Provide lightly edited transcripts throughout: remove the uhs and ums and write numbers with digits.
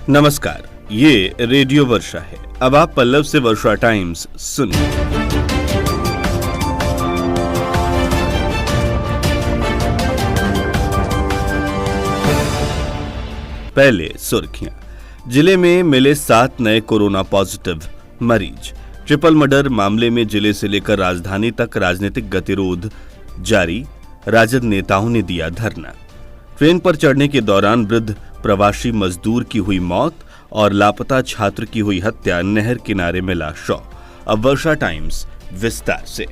नमस्कार, ये रेडियो वर्षा है। अब आप पल्लव से वर्षा टाइम्स सुनिए। पहले सुर्खियां। जिले में मिले 7 नए कोरोना पॉजिटिव मरीज। ट्रिपल मर्डर मामले में जिले से लेकर राजधानी तक राजनीतिक गतिरोध जारी। राजद नेताओं ने दिया धरना। ट्रेन पर चढ़ने के दौरान वृद्ध प्रवासी मजदूर की हुई मौत और लापता छात्र की हुई हत्या। नहर किनारे मिला शव। अब वर्षा टाइम्स विस्तार से।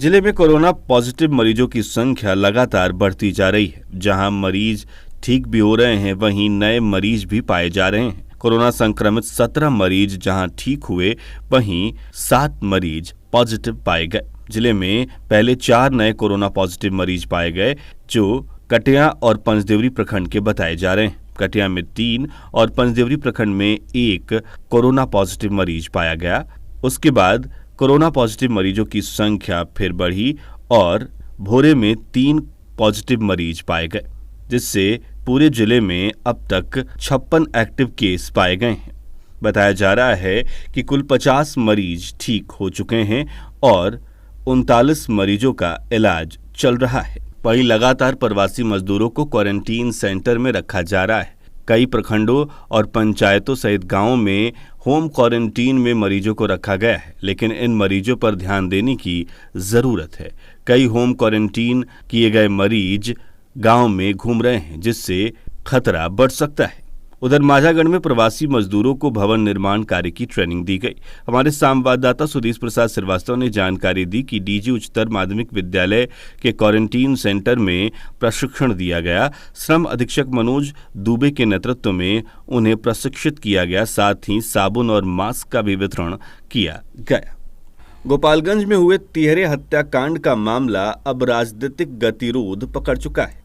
जिले में कोरोना पॉजिटिव मरीजों की संख्या लगातार बढ़ती जा रही है। जहां मरीज ठीक भी हो रहे हैं, वहीं नए मरीज भी पाए जा रहे हैं। कोरोना संक्रमित 17 मरीज जहां ठीक हुए, वहीं 7 मरीज पॉजिटिव पाए गए। जिले में पहले 4 नए कोरोना पॉजिटिव मरीज पाए गए, जो कटिया और पंचदेवरी प्रखंड के बताए जा रहे हैं। कटिया में 3 और पंचदेवरी प्रखंड में 1 कोरोना पॉजिटिव मरीज पाया गया। उसके बाद कोरोना पॉजिटिव मरीजों की संख्या फिर बढ़ी और भोरे में 3 पॉजिटिव मरीज पाए गए, जिससे पूरे जिले में अब तक 56 एक्टिव केस पाए गए हैं। बताया जा रहा है कि कुल 50 मरीज ठीक हो चुके हैं और 39 मरीजों का इलाज चल रहा है। वहीं लगातार प्रवासी मजदूरों को क्वारंटीन सेंटर में रखा जा रहा है। कई प्रखंडों और पंचायतों सहित गांवों में होम क्वारंटीन में मरीजों को रखा गया है, लेकिन इन मरीजों पर ध्यान देने की जरूरत है। कई होम क्वारंटीन किए गए मरीज गांव में घूम रहे हैं, जिससे खतरा बढ़ सकता है। उधर माझागढ़ में प्रवासी मजदूरों को भवन निर्माण कार्य की ट्रेनिंग दी गई। हमारे संवाददाता सुधीश प्रसाद श्रीवास्तव ने जानकारी दी कि डीजी उच्चतर माध्यमिक विद्यालय के क्वारंटीन सेंटर में प्रशिक्षण दिया गया। श्रम अधीक्षक मनोज दुबे के नेतृत्व में उन्हें प्रशिक्षित किया गया। साथ ही साबुन और मास्क का भी वितरण किया गया। गोपालगंज में हुए तिहरे हत्याकांड का मामला अब राजनीतिक गतिरोध पकड़ चुका है।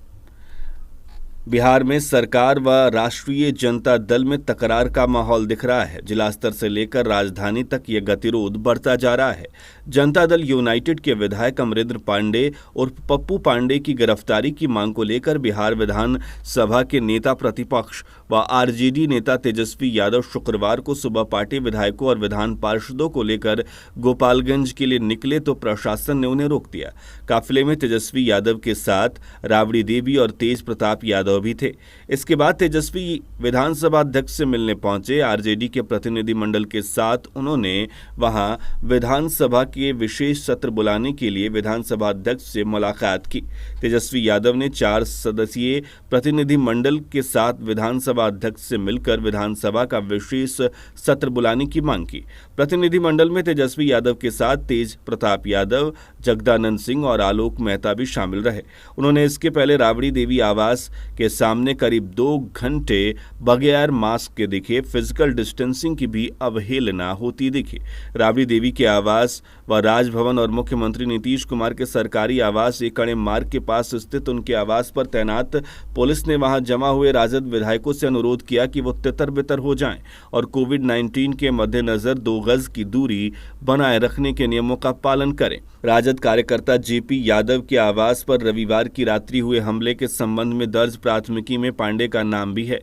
बिहार में सरकार व राष्ट्रीय जनता दल में तकरार का माहौल दिख रहा है। जिला स्तर से लेकर राजधानी तक यह गतिरोध बढ़ता जा रहा है। जनता दल यूनाइटेड के विधायक अमरेंद्र पांडे और पप्पू पांडे की गिरफ्तारी की मांग को लेकर बिहार विधान सभा के नेता प्रतिपक्ष व आरजेडी नेता तेजस्वी यादव शुक्रवार को सुबह पार्टी विधायकों और विधान पार्षदों को लेकर गोपालगंज के लिए निकले तो प्रशासन ने उन्हें रोक दिया। काफिले में तेजस्वी यादव के साथ राबड़ी देवी और तेज प्रताप यादव भी थे। इसके बाद तेजस्वी विधानसभा अध्यक्ष से मिलने पहुंचे। आरजेडी के प्रतिनिधि मंडल के साथ उन्होंने वहां विधानसभा के विशेष सत्र बुलाने के लिए विधानसभा अध्यक्ष से मुलाकात की। तेजस्वी यादव ने 4 सदस्यीय प्रतिनिधि मंडल के साथ विधानसभा अध्यक्ष से मिलकर विधानसभा का विशेष सत्र बुलाने की मांग की। प्रतिनिधि मंडल में तेजस्वी यादव के साथ तेज प्रताप यादव, जगदानंद सिंह और आलोक मेहता भी शामिल रहे। उन्होंने इसके पहले राबड़ी देवी आवास के सामने करीब 2 घंटे बगैर मास्क के दिखे। फिजिकल डिस्टेंसिंग की भी अवहेलना होती दिखी। राबड़ी देवी के आवास व राजभवन और मुख्यमंत्री नीतीश कुमार के सरकारी आवास एकड़े मार्ग के पास स्थित उनके आवास पर तैनात पुलिस ने वहां जमा हुए राजद विधायकों से अनुरोध किया कि वो तितर-बितर हो जाएं और कोविड-19 के मद्देनजर 2 गज की दूरी बनाए रखने के नियमों का पालन करें। राजद कार्यकर्ता जेपी यादव के आवास पर रविवार की रात्रि हुए हमले के संबंध में दर्ज प्राथमिकी में पांडे का नाम भी है।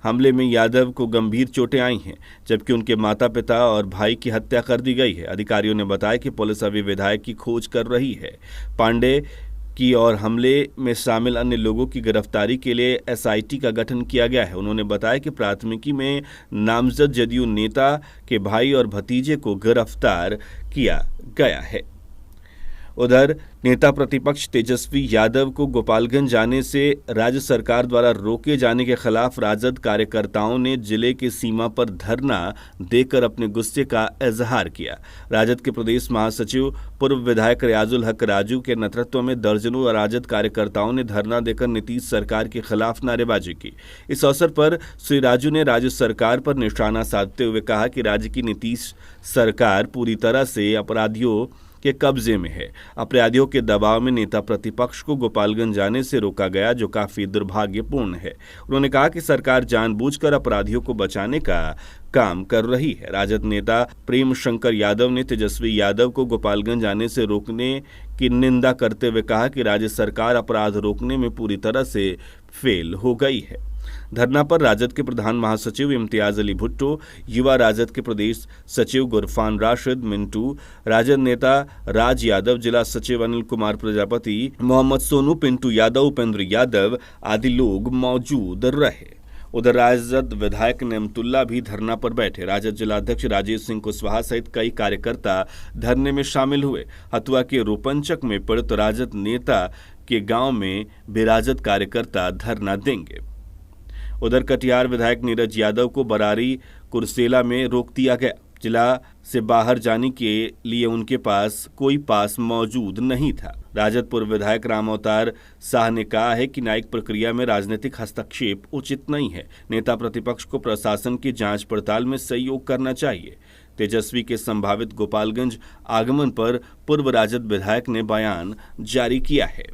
हमले में यादव को गंभीर चोटें आई हैं, जबकि उनके माता पिता और भाई की हत्या कर दी गई है। अधिकारियों ने बताया कि पुलिस अभी विधायक की खोज कर रही है। पांडे की और हमले में शामिल अन्य लोगों की गिरफ्तारी के लिए एसआईटी का गठन किया गया है। उन्होंने बताया कि प्राथमिकी में नामजद जदयू नेता के भाई और भतीजे को गिरफ्तार किया गया है। उधर नेता प्रतिपक्ष तेजस्वी यादव को गोपालगंज जाने से राज्य सरकार द्वारा रोके जाने के खिलाफ राजद कार्यकर्ताओं ने जिले की सीमा पर धरना देकर अपने गुस्से का इजहार किया। राजद के प्रदेश महासचिव पूर्व विधायक रियाजुल हक राजू के नेतृत्व में दर्जनों राजद कार्यकर्ताओं ने धरना देकर नीतीश सरकार के खिलाफ नारेबाजी की। इस अवसर पर श्री राजू ने राज्य सरकार पर निशाना साधते हुए कहा कि राज्य की नीतीश सरकार पूरी तरह से अपराधियों के कब्जे में है। अपराधियों के दबाव में नेता प्रतिपक्ष को गोपालगंज जाने से रोका गया, जो काफी दुर्भाग्यपूर्ण है। उन्होंने कहा कि सरकार जानबूझकर अपराधियों को बचाने का काम कर रही है। राजद नेता प्रेम शंकर यादव ने तेजस्वी यादव को गोपालगंज आने से रोकने की निंदा करते हुए कहा कि राज्य सरकार अपराध रोकने में पूरी तरह से फेल हो गई है। धरना पर राजद के प्रधान महासचिव इम्तियाज अली भुट्टो, युवा राजद के प्रदेश सचिव गुरफान राशिद मिंटू, राजद नेता राज यादव, जिला सचिव अनिल कुमार प्रजापति, मोहम्मद सोनू, पिंटू यादव, उपेंद्र यादव आदि लोग मौजूद रहे। उधर राजद विधायक नेमतुल्ला भी धरना पर बैठे। राजद जिलाध्यक्ष राजेश सिंह कुशवाहा सहित कई कार्यकर्ता धरने में शामिल हुए। हथुआ के रोपंचक में पीड़ित राजद नेता के गांव में बेराजद कार्यकर्ता धरना देंगे। उधर कटिहार विधायक नीरज यादव को बरारी कुरसेला में रोक दिया गया। जिला से बाहर जाने के लिए उनके पास कोई पास मौजूद नहीं था। राजद पूर्व विधायक राम अवतार शाह ने कहा है कि न्यायिक प्रक्रिया में राजनीतिक हस्तक्षेप उचित नहीं है। नेता प्रतिपक्ष को प्रशासन की जांच पड़ताल में सहयोग करना चाहिए। तेजस्वी के संभावित गोपालगंज आगमन पर पूर्व राजद विधायक ने बयान जारी किया है।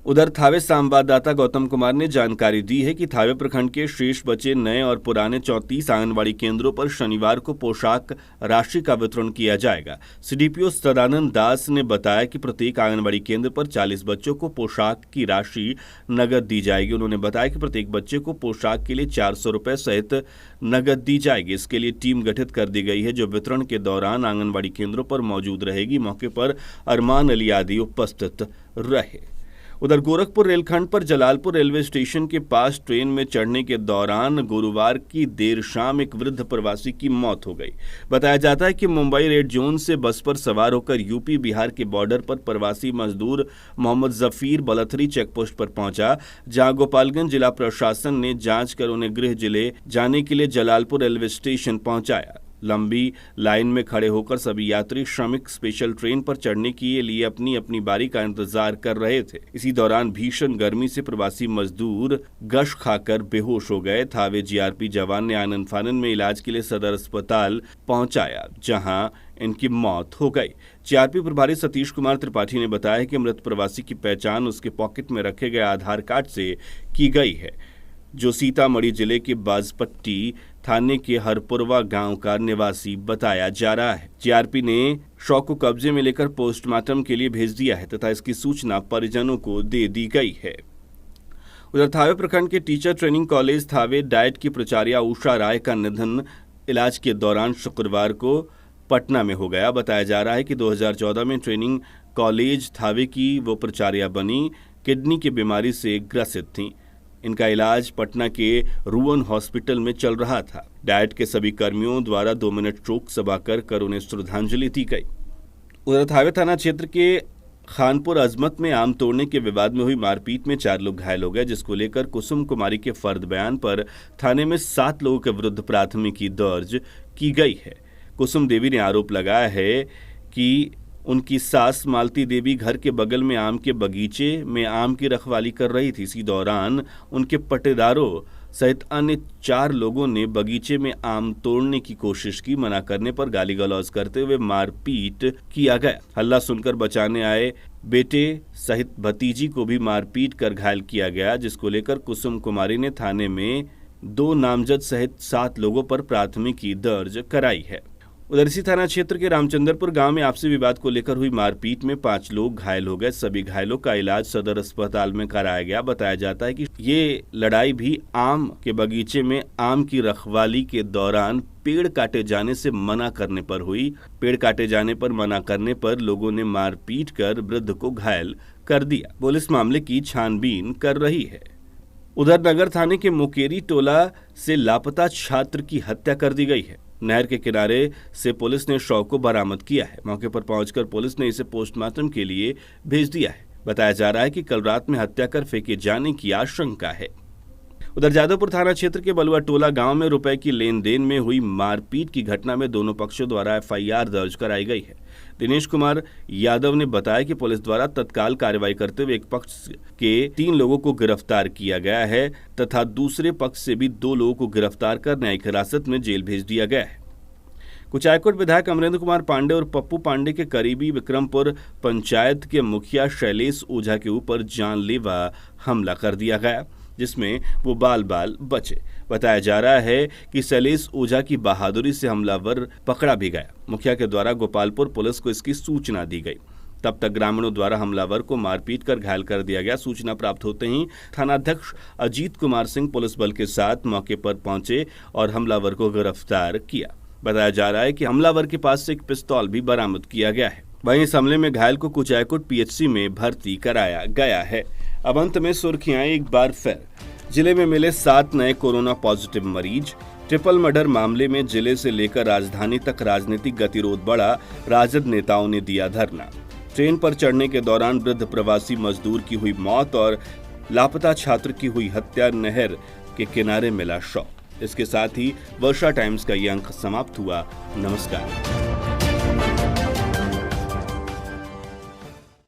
उधर थावे संवाददाता गौतम कुमार ने जानकारी दी है कि थावे प्रखंड के शेष बचे नए और पुराने 34 आंगनबाड़ी केंद्रों पर शनिवार को पोशाक राशि का वितरण किया जाएगा। सीडीपीओ सदानंद दास ने बताया कि प्रत्येक आंगनबाड़ी केंद्र पर 40 बच्चों को पोशाक की राशि नगद दी जाएगी। उन्होंने बताया कि प्रत्येक बच्चे को पोशाक के लिए 400 रुपए सहित नगद दी जाएगी। इसके लिए टीम गठित कर दी गई है जो वितरण के दौरान आंगनबाड़ी केंद्रों पर मौजूद रहेगी। मौके पर अरमान अली आदि उपस्थित रहे। उधर गोरखपुर रेलखंड पर जलालपुर रेलवे स्टेशन के पास ट्रेन में चढ़ने के दौरान गुरुवार की देर शाम एक वृद्ध प्रवासी की मौत हो गई। बताया जाता है कि मुंबई रेड जोन से बस पर सवार होकर यूपी बिहार के बॉर्डर पर प्रवासी मजदूर मोहम्मद जफीर बलथरी चेकपोस्ट पर पहुंचा, जहां गोपालगंज जिला प्रशासन ने जांच कर उन्हें गृह जिले जाने के लिए जलालपुर रेलवे स्टेशन पहुंचाया। लंबी लाइन में खड़े होकर सभी यात्री श्रमिक स्पेशल ट्रेन पर चढ़ने के लिए अपनी अपनी बारी का इंतजार कर रहे थे। इसी दौरान भीषण गर्मी से प्रवासी मजदूर गश खाकर बेहोश हो गए। थावे जीआरपी जवान ने आनन फानन में इलाज के लिए सदर अस्पताल पहुंचाया, जहां इनकी मौत हो गई। जीआरपी प्रभारी सतीश कुमार त्रिपाठी ने बताया कि मृत प्रवासी की पहचान उसके पॉकेट में रखे गए आधार कार्ड से की गई है, जो सीतामढ़ी जिले के बाजपट्टी थाने के हरपुरवा गांव का निवासी बताया जा रहा है। जीआरपी ने शव को कब्जे में लेकर पोस्टमार्टम के लिए भेज दिया है तथा इसकी सूचना परिजनों को दे दी गई है। उधर थावे प्रखंड के teacher training college Thawe diet की प्राचार्या उषा राय का निधन इलाज के दौरान शुक्रवार को पटना में हो गया। बताया जा रहा है कि 2014 में ट्रेनिंग कॉलेज थावे की वो प्राचार्या बनी। किडनी की बीमारी से ग्रसित थीं। इनका इलाज पटना के रुअन हॉस्पिटल में चल रहा था। डाइट के सभी कर्मियों द्वारा 2 मिनट शोक सभा कर उन्हें श्रद्धांजलि दी गई। उधर थावे थाना क्षेत्र के खानपुर अजमत में आम तोड़ने के विवाद में हुई मारपीट में 4 लोग घायल हो गए, जिसको लेकर कुसुम कुमारी के फर्द बयान पर थाने में 7 लोगों के विरुद्ध प्राथमिकी दर्ज की गई है। कुसुम देवी ने आरोप लगाया है कि उनकी सास मालती देवी घर के बगल में आम के बगीचे में आम की रखवाली कर रही थी। इसी दौरान उनके पटेदारों सहित अन्य 4 लोगों ने बगीचे में आम तोड़ने की कोशिश की। मना करने पर गाली गलौज करते हुए मारपीट किया गया। हल्ला सुनकर बचाने आए बेटे सहित भतीजी को भी मारपीट कर घायल किया गया, जिसको लेकर कुसुम कुमारी ने थाने में 2 नामजद सहित 7 लोगों पर प्राथमिकी दर्ज कराई है। उधर इसी थाना क्षेत्र के रामचंद्रपुर गांव में आपसी विवाद को लेकर हुई मारपीट में 5 लोग घायल हो गए। सभी घायलों का इलाज सदर अस्पताल में कराया गया। बताया जाता है कि ये लड़ाई भी आम के बगीचे में आम की रखवाली के दौरान पेड़ काटे जाने से मना करने पर हुई। पेड़ काटे जाने पर मना करने पर लोगों ने मारपीट कर वृद्ध को घायल कर दिया। पुलिस मामले की छानबीन कर रही है। उधर नगर थाने के मुकेरी टोला से लापता छात्र की हत्या कर दी गई है। नहर के किनारे से पुलिस ने शव को बरामद किया है। मौके पर पहुंचकर पुलिस ने इसे पोस्टमार्टम के लिए भेज दिया है। बताया जा रहा है कि कल रात में हत्या कर फेंके जाने की आशंका है। उधर जादवपुर थाना क्षेत्र के बलुआ टोला गांव में रुपए की लेन देन में हुई मारपीट की घटना में दोनों पक्षों द्वारा एफआईआर दर्ज कराई गई है। दिनेश कुमार यादव ने बताया कि पुलिस द्वारा तत्काल कार्रवाई करते हुए एक पक्ष के 3 लोगों को गिरफ्तार किया गया है तथा दूसरे पक्ष से भी 2 लोगों को गिरफ्तार कर न्यायिक हिरासत में जेल भेज दिया गया है। कुचायकोट विधायक अमरेंद्र कुमार पांडे और पप्पू पांडे के करीबी विक्रमपुर पंचायत के मुखिया शैलेश ओझा के ऊपर जानलेवा हमला कर दिया गया, जिसमें वो बाल बचे। बताया जा रहा है कि शैलेश ओझा की बहादुरी से हमलावर पकड़ा भी गया। मुखिया के द्वारा गोपालपुर पुलिस को इसकी सूचना दी गई। तब तक ग्रामीणों द्वारा हमलावर को मारपीट कर घायल कर दिया गया। सूचना प्राप्त होते ही थानाध्यक्ष अजीत कुमार सिंह पुलिस बल के साथ मौके पर पहुंचे और हमलावर को गिरफ्तार किया। बताया जा रहा है कि हमलावर के पास से एक पिस्तौल भी बरामद किया गया है। वहीं इस हमले में घायल को कुचायकोट पीएचसी में भर्ती कराया गया है। अब अंत में सुर्खियां एक बार फिर। जिले में मिले 7 नए कोरोना पॉजिटिव मरीज। ट्रिपल मर्डर मामले में जिले से लेकर राजधानी तक राजनीतिक गतिरोध बढ़ा, राजद नेताओं ने दिया धरना। ट्रेन पर चढ़ने के दौरान वृद्ध प्रवासी मजदूर की हुई मौत और लापता छात्र की हुई हत्या, नहर के किनारे मिला शव। इसके साथ ही वर्षा टाइम्स का ये अंक समाप्त हुआ। नमस्कार।